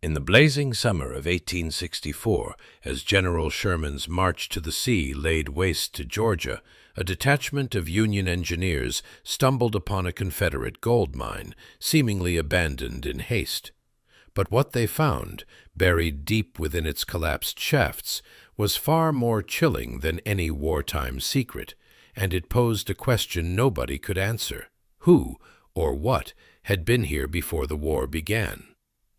In the blazing summer of 1864, as General Sherman's march to the sea laid waste to Georgia, a detachment of Union engineers stumbled upon a Confederate gold mine, seemingly abandoned in haste. But what they found, buried deep within its collapsed shafts, was far more chilling than any wartime secret, and it posed a question nobody could answer: who, or what, had been here before the war began?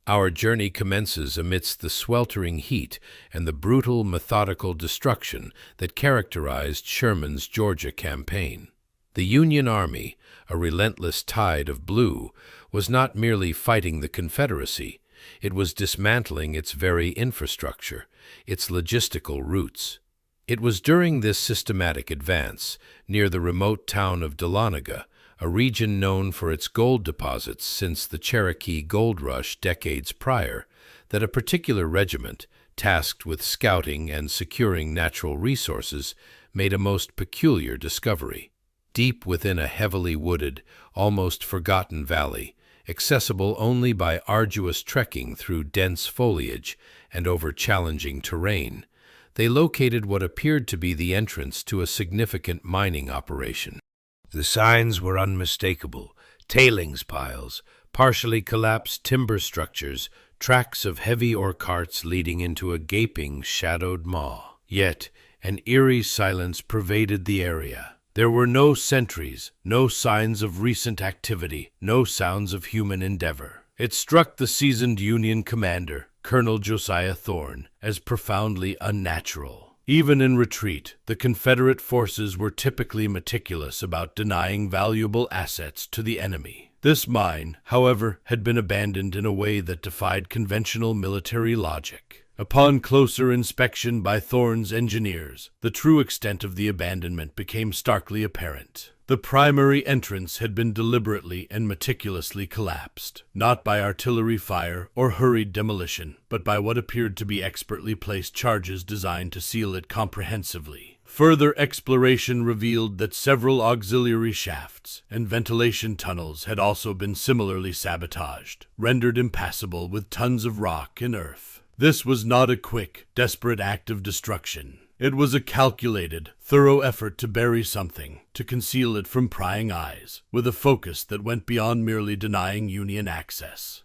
Our journey commences amidst the sweltering heat and the brutal, methodical destruction that characterized Sherman's Georgia campaign. The Union Army, a relentless tide of blue, was not merely fighting the Confederacy, it was dismantling its very infrastructure, its logistical routes. It was during this systematic advance, near the remote town of Dahlonega, a region known for its gold deposits since the Cherokee Gold Rush decades prior, that a particular regiment, tasked with scouting and securing natural resources, made a most peculiar discovery. Deep within a heavily wooded, almost forgotten valley, accessible only by arduous trekking through dense foliage and over challenging terrain, they located what appeared to be the entrance to a significant mining operation. The signs were unmistakable: tailings piles, partially collapsed timber structures, tracks of heavy ore carts leading into a gaping, shadowed maw. Yet an eerie silence pervaded the area. There were no sentries, no signs of recent activity, no sounds of human endeavor. It struck the seasoned Union commander, Colonel Josiah Thorne, as profoundly unnatural. Even in retreat, the Confederate forces were typically meticulous about denying valuable assets to the enemy. This mine, however, had been abandoned in a way that defied conventional military logic. Upon closer inspection by Thorne's engineers, the true extent of the abandonment became starkly apparent. The primary entrance had been deliberately and meticulously collapsed, not by artillery fire or hurried demolition, but by what appeared to be expertly placed charges designed to seal it comprehensively. Further exploration revealed that several auxiliary shafts and ventilation tunnels had also been similarly sabotaged, rendered impassable with tons of rock and earth. This was not a quick, desperate act of destruction. It was a calculated, thorough effort to bury something, to conceal it from prying eyes, with a focus that went beyond merely denying Union access.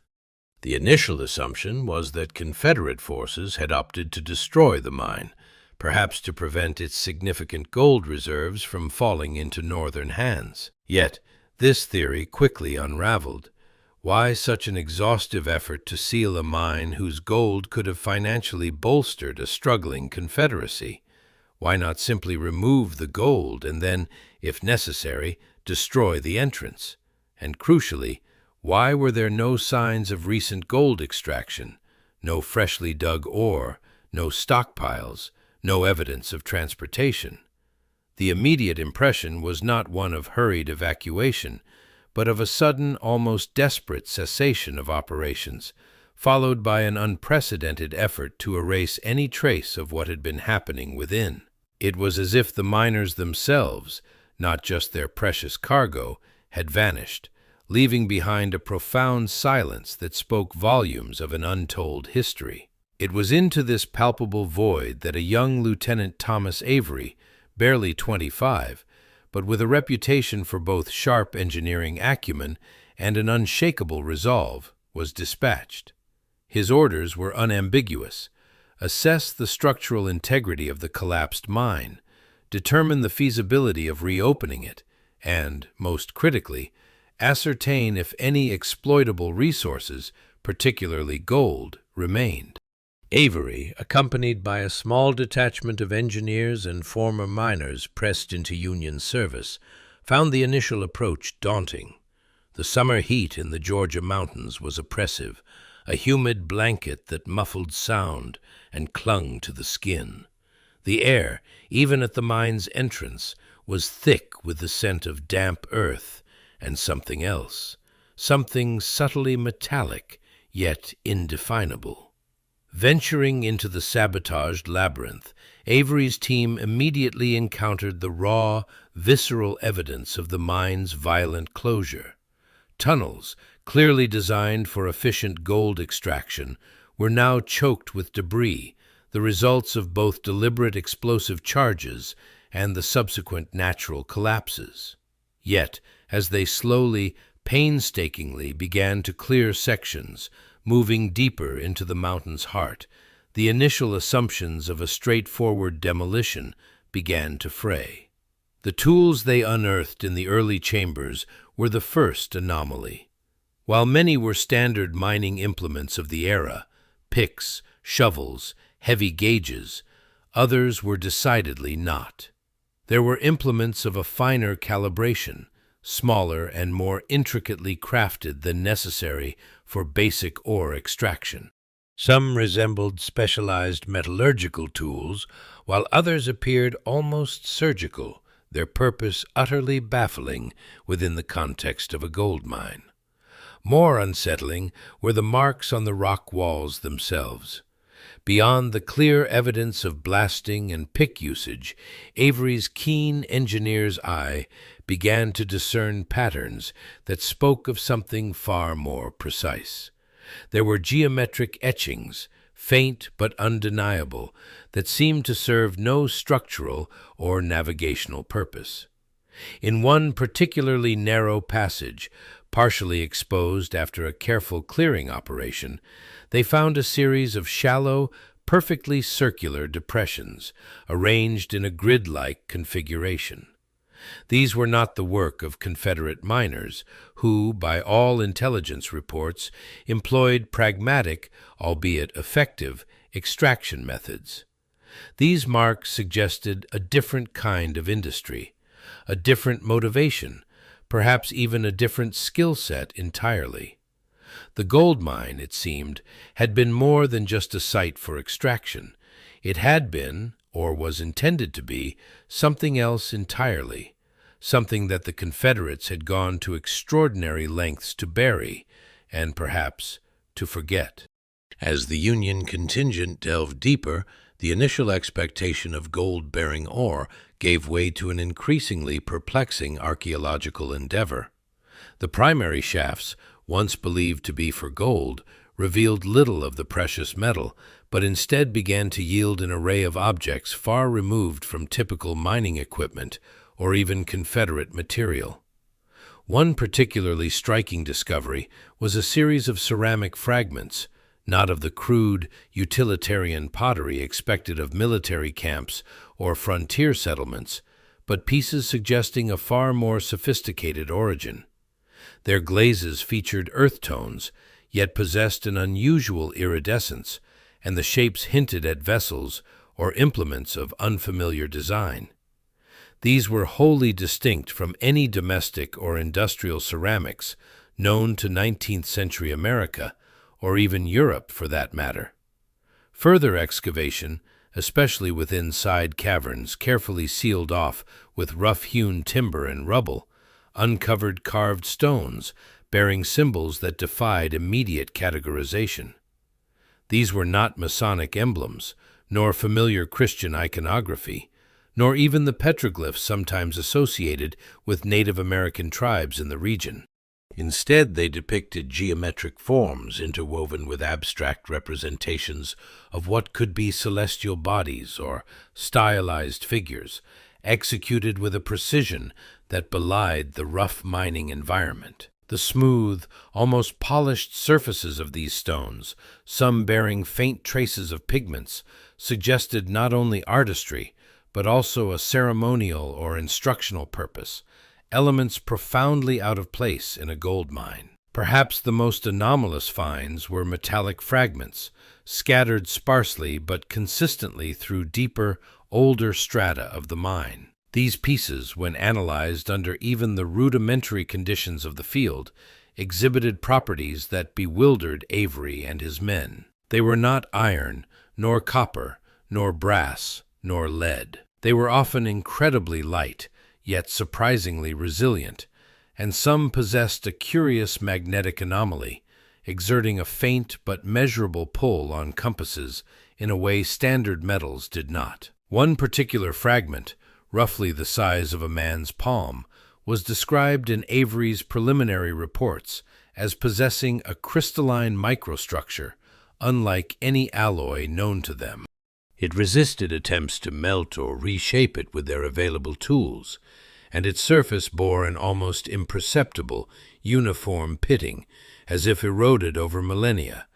The initial assumption was that Confederate forces had opted to destroy the mine, perhaps to prevent its significant gold reserves from falling into Northern hands. Yet, this theory quickly unraveled. Why such an exhaustive effort to seal a mine whose gold could have financially bolstered a struggling Confederacy? Why not simply remove the gold and then, if necessary, destroy the entrance? And crucially, why were there no signs of recent gold extraction, no freshly dug ore, no stockpiles, no evidence of transportation? The immediate impression was not one of hurried evacuation, but of a sudden, almost desperate cessation of operations, followed by an unprecedented effort to erase any trace of what had been happening within. It was as if the miners themselves, not just their precious cargo, had vanished, leaving behind a profound silence that spoke volumes of an untold history. It was into this palpable void that a young Lieutenant Thomas Avery, barely 25, but with a reputation for both sharp engineering acumen and an unshakable resolve, was dispatched. His orders were unambiguous: assess the structural integrity of the collapsed mine, determine the feasibility of reopening it, and, most critically, ascertain if any exploitable resources, particularly gold, remained. Avery, accompanied by a small detachment of engineers and former miners pressed into Union service, found the initial approach daunting. The summer heat in the Georgia mountains was oppressive, a humid blanket that muffled sound and clung to the skin. The air, even at the mine's entrance, was thick with the scent of damp earth and something else, something subtly metallic, yet indefinable. Venturing into the sabotaged labyrinth, Avery's team immediately encountered the raw, visceral evidence of the mine's violent closure. Tunnels, clearly designed for efficient gold extraction, were now choked with debris, the results of both deliberate explosive charges and the subsequent natural collapses. Yet, as they slowly, painstakingly began to clear sections, moving deeper into the mountain's heart, the initial assumptions of a straightforward demolition began to fray. The tools they unearthed in the early chambers were the first anomaly. While many were standard mining implements of the era, picks, shovels, heavy gauges, others were decidedly not. There were implements of a finer calibration, smaller and more intricately crafted than necessary for basic ore extraction. Some resembled specialized metallurgical tools, while others appeared almost surgical, their purpose utterly baffling within the context of a gold mine. More unsettling were the marks on the rock walls themselves. Beyond the clear evidence of blasting and pick usage, Avery's keen engineer's eye began to discern patterns that spoke of something far more precise. There were geometric etchings, faint but undeniable, that seemed to serve no structural or navigational purpose. In one particularly narrow passage, partially exposed after a careful clearing operation, they found a series of shallow, perfectly circular depressions, arranged in a grid-like configuration. These were not the work of Confederate miners, who, by all intelligence reports, employed pragmatic, albeit effective, extraction methods. These marks suggested a different kind of industry, a different motivation, perhaps even a different skill set entirely. The gold mine, it seemed, had been more than just a site for extraction. It had been, or was intended to be, something else entirely, something that the Confederates had gone to extraordinary lengths to bury, and perhaps to forget. As the Union contingent delved deeper, the initial expectation of gold-bearing ore gave way to an increasingly perplexing archaeological endeavor. The primary shafts, once believed to be for gold, revealed little of the precious metal, but instead began to yield an array of objects far removed from typical mining equipment or even Confederate material. One particularly striking discovery was a series of ceramic fragments, not of the crude, utilitarian pottery expected of military camps or frontier settlements, but pieces suggesting a far more sophisticated origin. Their glazes featured earth tones, yet possessed an unusual iridescence, and the shapes hinted at vessels or implements of unfamiliar design. These were wholly distinct from any domestic or industrial ceramics known to 19th century America, or even Europe for that matter. Further excavation, especially within side caverns carefully sealed off with rough-hewn timber and rubble, uncovered carved stones bearing symbols that defied immediate categorization. These were not Masonic emblems, nor familiar Christian iconography, nor even the petroglyphs sometimes associated with Native American tribes in the region. Instead, they depicted geometric forms interwoven with abstract representations of what could be celestial bodies or stylized figures, executed with a precision that belied the rough mining environment. The smooth, almost polished surfaces of these stones, some bearing faint traces of pigments, suggested not only artistry, but also a ceremonial or instructional purpose, elements profoundly out of place in a gold mine. Perhaps the most anomalous finds were metallic fragments, scattered sparsely but consistently through deeper, older strata of the mine. These pieces, when analyzed under even the rudimentary conditions of the field, exhibited properties that bewildered Avery and his men. They were not iron, nor copper, nor brass, nor lead. They were often incredibly light, yet surprisingly resilient, and some possessed a curious magnetic anomaly, exerting a faint but measurable pull on compasses in a way standard metals did not. One particular fragment, roughly the size of a man's palm, was described in Avery's preliminary reports as possessing a crystalline microstructure, unlike any alloy known to them. It resisted attempts to melt or reshape it with their available tools, and its surface bore an almost imperceptible, uniform pitting, as if eroded over millennia,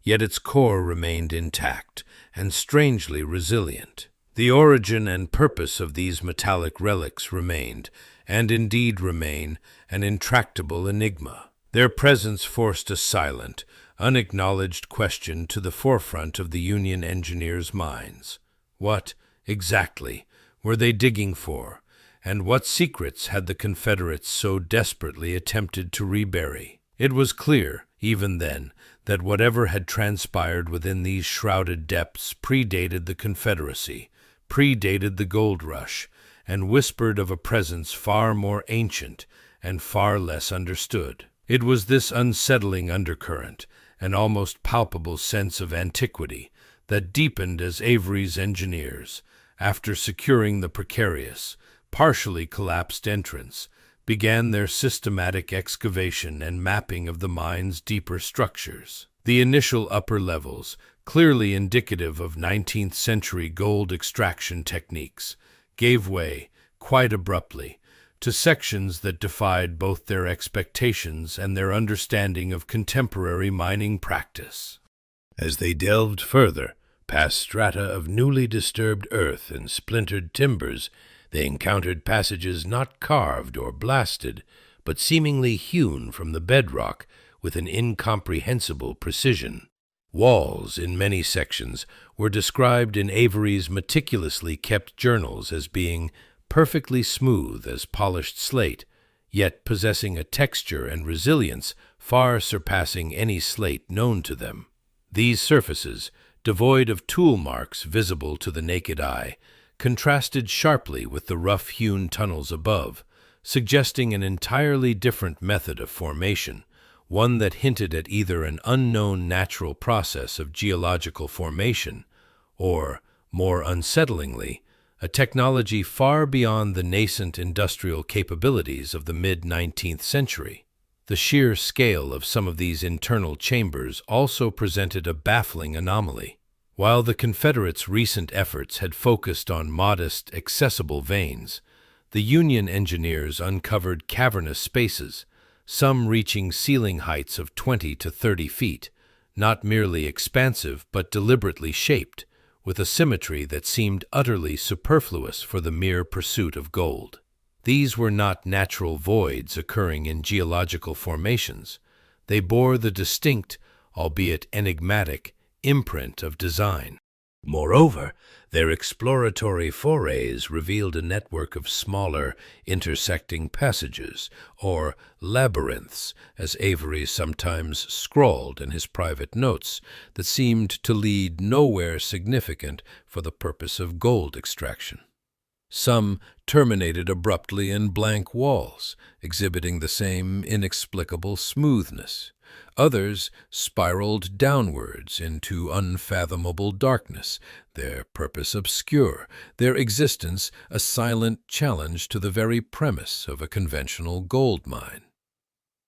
yet its core remained intact and strangely resilient. The origin and purpose of these metallic relics remained, and indeed remain, an intractable enigma. Their presence forced a silent, unacknowledged question to the forefront of the Union engineers' minds. What, exactly, were they digging for, and what secrets had the Confederates so desperately attempted to rebury? It was clear, even then, that whatever had transpired within these shrouded depths predated the Confederacy, predated the gold rush, and whispered of a presence far more ancient and far less understood. It was this unsettling undercurrent, an almost palpable sense of antiquity, that deepened as Avery's engineers, after securing the precarious, partially collapsed entrance, began their systematic excavation and mapping of the mine's deeper structures. The initial upper levels, clearly indicative of 19th century gold extraction techniques, gave way, quite abruptly, to sections that defied both their expectations and their understanding of contemporary mining practice. As they delved further, past strata of newly disturbed earth and splintered timbers, they encountered passages not carved or blasted, but seemingly hewn from the bedrock with an incomprehensible precision. Walls, in many sections, were described in Avery's meticulously kept journals as being perfectly smooth as polished slate, yet possessing a texture and resilience far surpassing any slate known to them. These surfaces, devoid of tool marks visible to the naked eye, contrasted sharply with the rough-hewn tunnels above, suggesting an entirely different method of formation, one that hinted at either an unknown natural process of geological formation or, more unsettlingly, a technology far beyond the nascent industrial capabilities of the mid-19th century. The sheer scale of some of these internal chambers also presented a baffling anomaly. While the Confederates' recent efforts had focused on modest, accessible veins, the Union engineers uncovered cavernous spaces, some reaching ceiling heights of 20 to 30 feet, not merely expansive but deliberately shaped, with a symmetry that seemed utterly superfluous for the mere pursuit of gold. These were not natural voids occurring in geological formations. They bore the distinct, albeit enigmatic, imprint of design. Moreover, their exploratory forays revealed a network of smaller, intersecting passages, or labyrinths, as Avery sometimes scrawled in his private notes, that seemed to lead nowhere significant for the purpose of gold extraction. Some terminated abruptly in blank walls, exhibiting the same inexplicable smoothness. Others spiraled downwards into unfathomable darkness, their purpose obscure, their existence a silent challenge to the very premise of a conventional gold mine.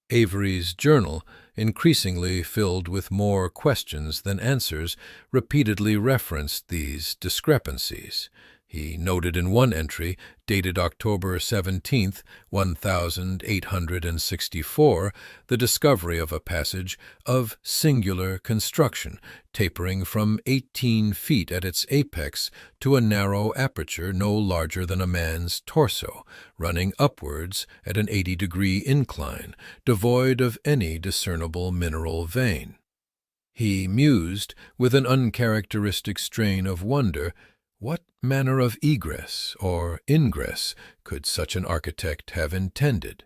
Avery's journal, increasingly filled with more questions than answers, repeatedly referenced these discrepancies. He noted in one entry, dated October 17, 1864, the discovery of a passage of singular construction, tapering from 18 feet at its apex to a narrow aperture no larger than a man's torso, running upwards at an 80-degree incline, devoid of any discernible mineral vein. He mused, with an uncharacteristic strain of wonder, what manner of egress or ingress could such an architect have intended?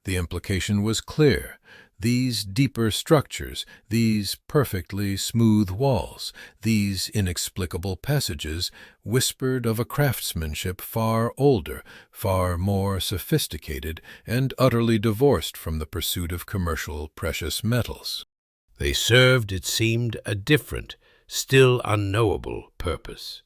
The implication was clear. These deeper structures, these perfectly smooth walls, these inexplicable passages whispered of a craftsmanship far older, far more sophisticated, and utterly divorced from the pursuit of commercial precious metals. They served, it seemed, a different, still unknowable purpose.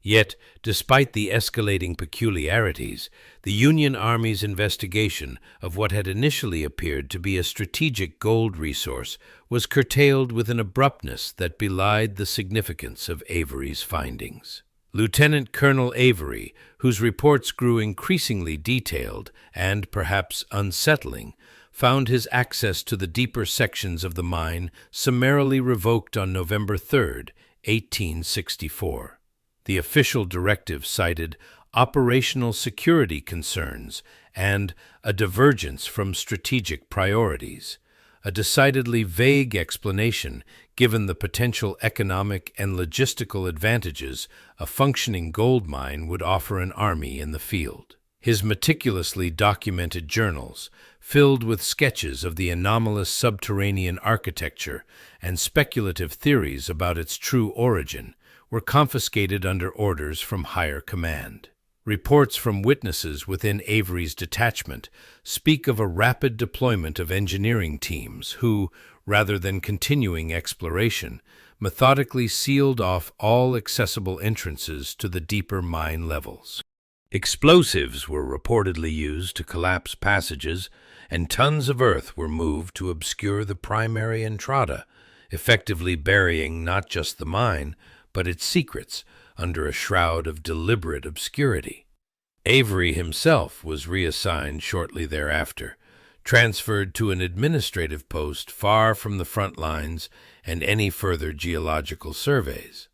Yet, despite the escalating peculiarities, the Union Army's investigation of what had initially appeared to be a strategic gold resource was curtailed with an abruptness that belied the significance of Avery's findings. Lieutenant Colonel Avery, whose reports grew increasingly detailed and perhaps unsettling, found his access to the deeper sections of the mine summarily revoked on November 3, 1864. The official directive cited operational security concerns and a divergence from strategic priorities, a decidedly vague explanation given the potential economic and logistical advantages a functioning gold mine would offer an army in the field. His meticulously documented journals, filled with sketches of the anomalous subterranean architecture and speculative theories about its true origin, were confiscated under orders from higher command. Reports from witnesses within Avery's detachment speak of a rapid deployment of engineering teams who, rather than continuing exploration, methodically sealed off all accessible entrances to the deeper mine levels. Explosives were reportedly used to collapse passages, and tons of earth were moved to obscure the primary entrada, effectively burying not just the mine, but its secrets under a shroud of deliberate obscurity. Avery himself was reassigned shortly thereafter, transferred to an administrative post far from the front lines and any further geological surveys.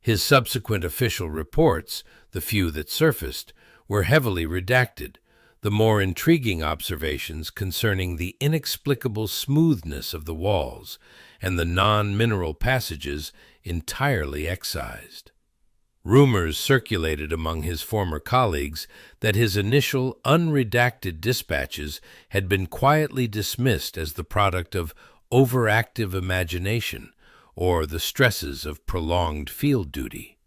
His subsequent official reports, the few that surfaced, were heavily redacted, the more intriguing observations concerning the inexplicable smoothness of the walls and the non-mineral passages entirely excised. Rumors circulated among his former colleagues that his initial unredacted dispatches had been quietly dismissed as the product of overactive imagination or the stresses of prolonged field duty.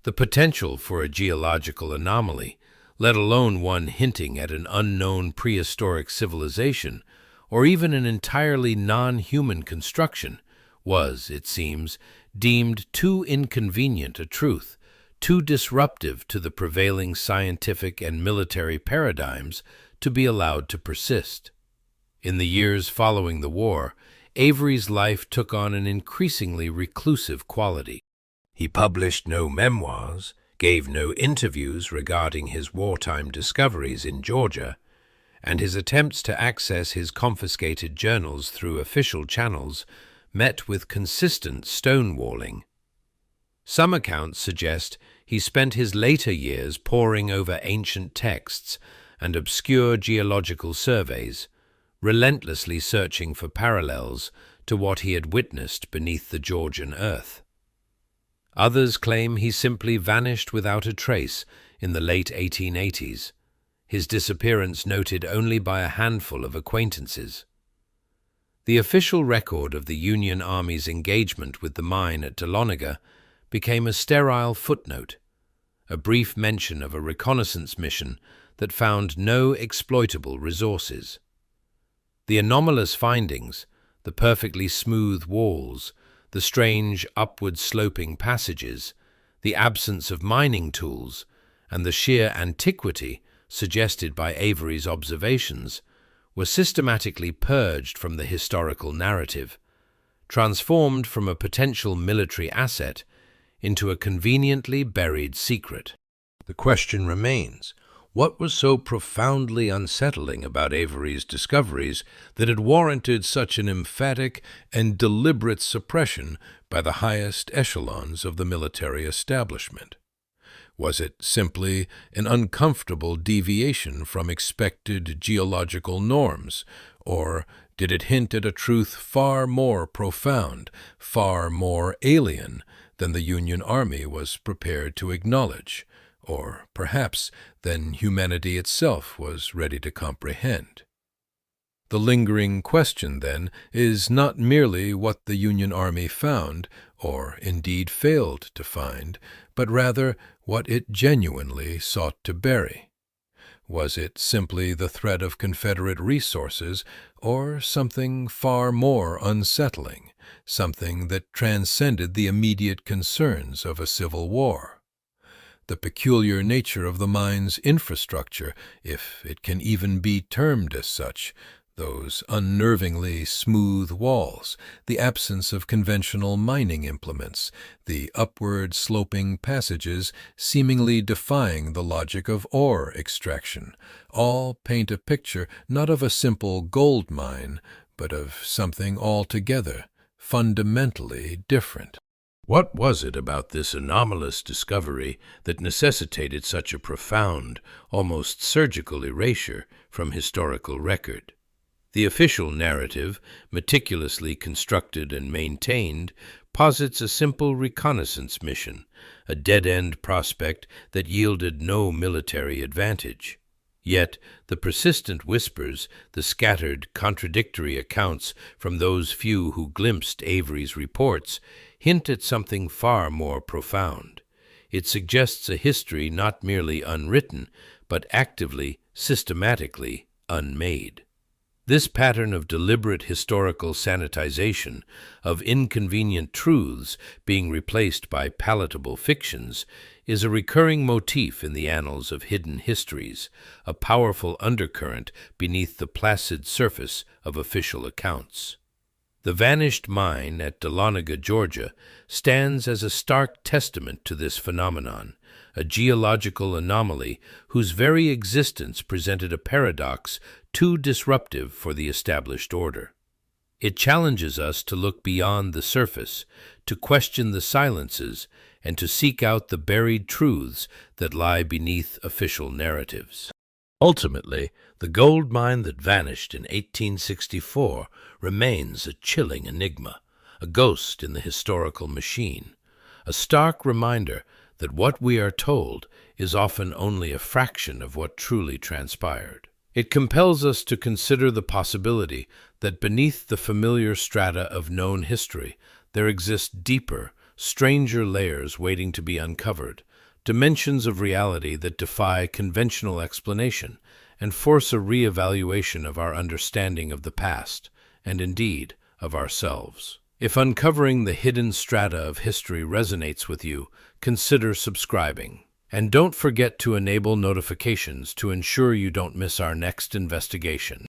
The potential for a geological anomaly, let alone one hinting at an unknown prehistoric civilization, or even an entirely non-human construction, was, it seems, deemed too inconvenient a truth, too disruptive to the prevailing scientific and military paradigms to be allowed to persist. In the years following the war, Avery's life took on an increasingly reclusive quality. He published no memoirs, gave no interviews regarding his wartime discoveries in Georgia, and his attempts to access his confiscated journals through official channels met with consistent stonewalling. Some accounts suggest he spent his later years poring over ancient texts and obscure geological surveys, relentlessly searching for parallels to what he had witnessed beneath the Georgian earth. Others claim he simply vanished without a trace in the late 1880s, his disappearance noted only by a handful of acquaintances. The official record of the Union Army's engagement with the mine at Dahlonega became a sterile footnote, a brief mention of a reconnaissance mission that found no exploitable resources. The anomalous findings, the perfectly smooth walls, the strange upward-sloping passages, the absence of mining tools, and the sheer antiquity suggested by Avery's observations, were systematically purged from the historical narrative, transformed from a potential military asset into a conveniently buried secret. The question remains, what was so profoundly unsettling about Avery's discoveries that it warranted such an emphatic and deliberate suppression by the highest echelons of the military establishment? Was it simply an uncomfortable deviation from expected geological norms, or did it hint at a truth far more profound, far more alien than the Union Army was prepared to acknowledge, or perhaps than humanity itself was ready to comprehend? The lingering question, then, is not merely what the Union Army found, or indeed failed to find, but rather what it genuinely sought to bury. Was it simply the threat of Confederate resources, or something far more unsettling, something that transcended the immediate concerns of a civil war? the peculiar nature of the mine's infrastructure, if it can even be termed as such, those unnervingly smooth walls, the absence of conventional mining implements, the upward-sloping passages seemingly defying the logic of ore extraction, all paint a picture not of a simple gold mine, but of something altogether, fundamentally different. What was it about this anomalous discovery that necessitated such a profound, almost surgical erasure from historical record? The official narrative, meticulously constructed and maintained, posits a simple reconnaissance mission, a dead-end prospect that yielded no military advantage. Yet the persistent whispers, the scattered, contradictory accounts from those few who glimpsed Avery's reports, hint at something far more profound. It suggests a history not merely unwritten, but actively, systematically unmade. This pattern of deliberate historical sanitization, of inconvenient truths being replaced by palatable fictions, is a recurring motif in the annals of hidden histories, a powerful undercurrent beneath the placid surface of official accounts. The vanished mine at Dahlonega, Georgia, stands as a stark testament to this phenomenon, a geological anomaly whose very existence presented a paradox too disruptive for the established order. It challenges us to look beyond the surface, to question the silences, and to seek out the buried truths that lie beneath official narratives. Ultimately, the gold mine that vanished in 1864 remains a chilling enigma, a ghost in the historical machine, a stark reminder that what we are told is often only a fraction of what truly transpired. It compels us to consider the possibility that beneath the familiar strata of known history there exist deeper, stranger layers waiting to be uncovered, dimensions of reality that defy conventional explanation and force a re-evaluation of our understanding of the past, and indeed of ourselves. If uncovering the hidden strata of history resonates with you, consider subscribing. And don't forget to enable notifications to ensure you don't miss our next investigation.